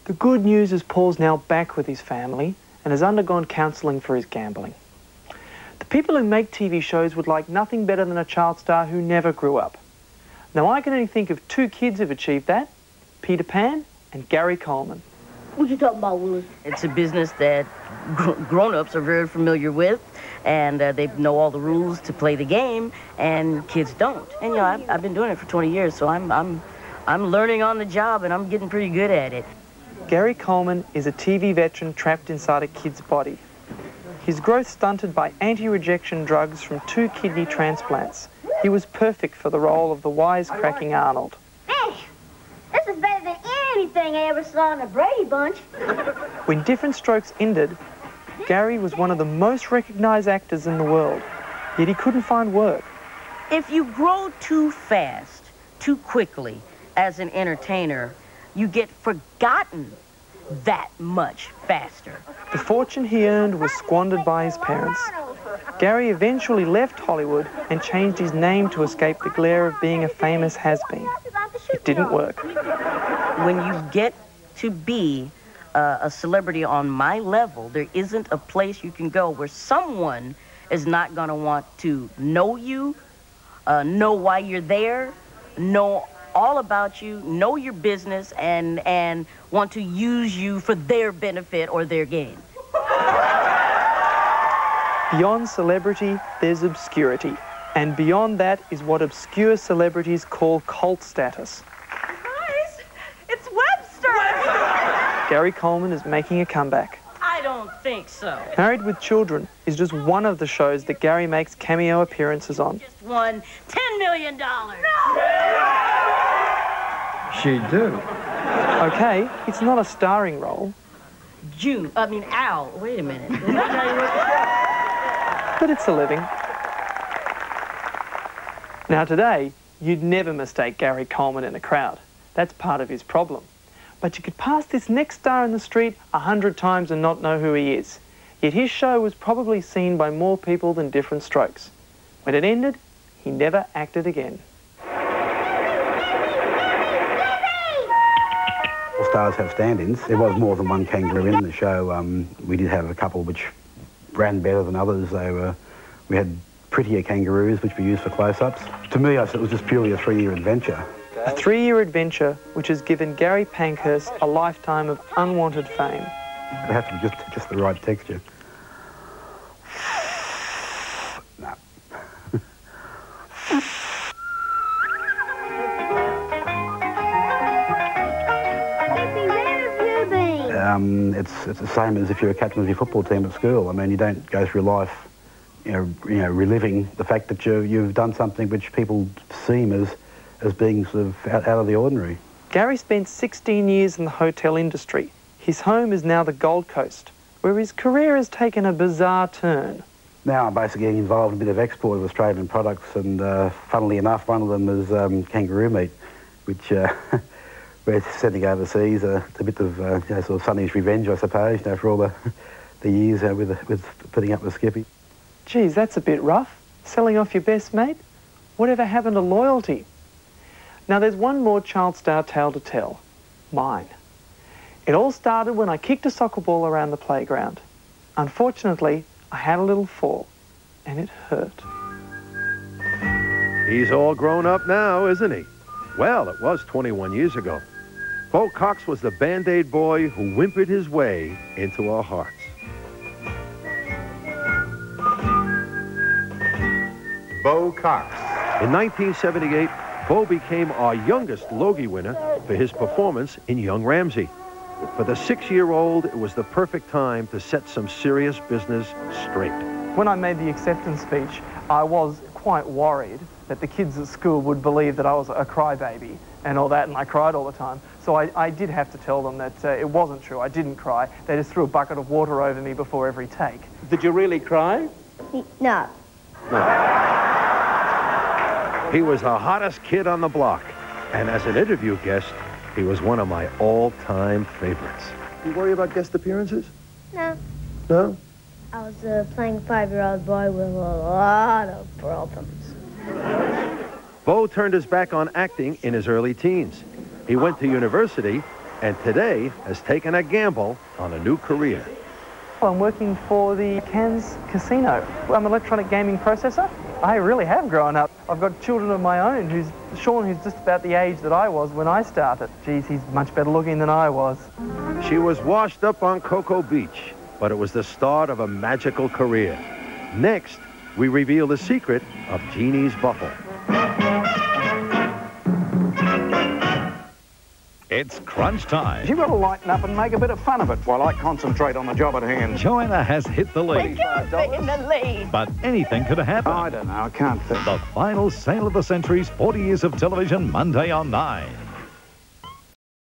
The good news is Paul's now back with his family and has undergone counselling for his gambling. The people who make TV shows would like nothing better than a child star who never grew up. Now I can only think of two kids who've achieved that, Peter Pan and Garry Coleman. What you talking about, Willis? It's a business that grown-ups are very familiar with, and they know all the rules to play the game, and kids don't. And, you know, I've been doing it for 20 years, so I'm learning on the job, and I'm getting pretty good at it. Garry Coleman is a TV veteran trapped inside a kid's body. His growth stunted by anti-rejection drugs from 2 kidney transplants. He was perfect for the role of the wisecracking Arnold. Man, this is better than anything I ever saw in the Brady Bunch. When Diff'rent Strokes ended, Garry was one of the most recognised actors in the world, yet he couldn't find work. If you grow too fast, too quickly as an entertainer, you get forgotten that much faster. The fortune he earned was squandered by his parents. Garry eventually left Hollywood and changed his name to escape the glare of being a famous has-been. It didn't work. When you get to be a celebrity on my level, there isn't a place you can go where someone is not going to want to know you, know why you're there, know all about you, know your business, and want to use you for their benefit or their gain. Beyond celebrity, there's obscurity. And beyond that is what obscure celebrities call cult status. Guys, it's Webster! Garry Coleman is making a comeback. I don't think so. Married with Children is just one of the shows that Garry makes cameo appearances on. Just won $10 million. She do. Okay, it's not a starring role. Al. Wait a minute. Is that how you work? But it's a living. Now today, you'd never mistake Garry Coleman in a crowd. That's part of his problem. But you could pass this next star in the street 100 times and not know who he is. Yet his show was probably seen by more people than Diff'rent Strokes. When it ended, he never acted again. All stars have stand-ins. There was more than one kangaroo in the show. We did have a couple which ran better than others. We had prettier kangaroos which we used for close-ups. To me, I thought it was just purely a 3-year adventure. A 3-year adventure which has given Garry Pankhurst a lifetime of unwanted fame. It had to be just the right texture. No. It's the same as if you're a captain of your football team at school. I mean, you don't go through life, you know, reliving the fact that you've done something which people seem as being sort of out of the ordinary. Garry spent 16 years in the hotel industry. His home is now the Gold Coast, where his career has taken a bizarre turn. Now I'm basically getting involved in a bit of export of Australian products, and funnily enough, one of them is kangaroo meat, which we're sending overseas. A bit of sort of Sonny's revenge, I suppose, for all the years with putting up with Skippy. Geez, that's a bit rough. Selling off your best mate? Whatever happened to loyalty? Now there's one more child star tale to tell. Mine. It all started when I kicked a soccer ball around the playground. Unfortunately, I had a little fall, and it hurt. He's all grown up now, isn't he? Well, it was 21 years ago. Beau Cox was the Band-Aid boy who whimpered his way into our hearts. Beau Cox. In 1978, Beau became our youngest Logie winner for his performance in Young Ramsey. For the 6-year-old, it was the perfect time to set some serious business straight. When I made the acceptance speech, I was quite worried that the kids at school would believe that I was a crybaby and all that, and I cried all the time. So I did have to tell them that it wasn't true. I didn't cry. They just threw a bucket of water over me before every take. Did you really cry? No. He was the hottest kid on the block, and as an interview guest, he was one of my all-time favorites. You worry about guest appearances? No. No? I was playing a 5-year-old boy with a lot of problems. Beau turned his back on acting in his early teens. He went to university, and today has taken a gamble on a new career. Well, I'm working for the Cairns Casino. I'm an electronic gaming processor. I really have grown up. I've got children of my own. Sean, who's just about the age that I was when I started. Geez, he's much better looking than I was. She was washed up on Cocoa Beach, but it was the start of a magical career. Next, we reveal the secret of Jeannie's buckle. It's crunch time. You've got to lighten up and make a bit of fun of it while I concentrate on the job at hand. Joanna has hit the lead. In the lead. But anything could happen. I don't know, I can't think. The final sale of the century's 40 years of television, Monday on 9.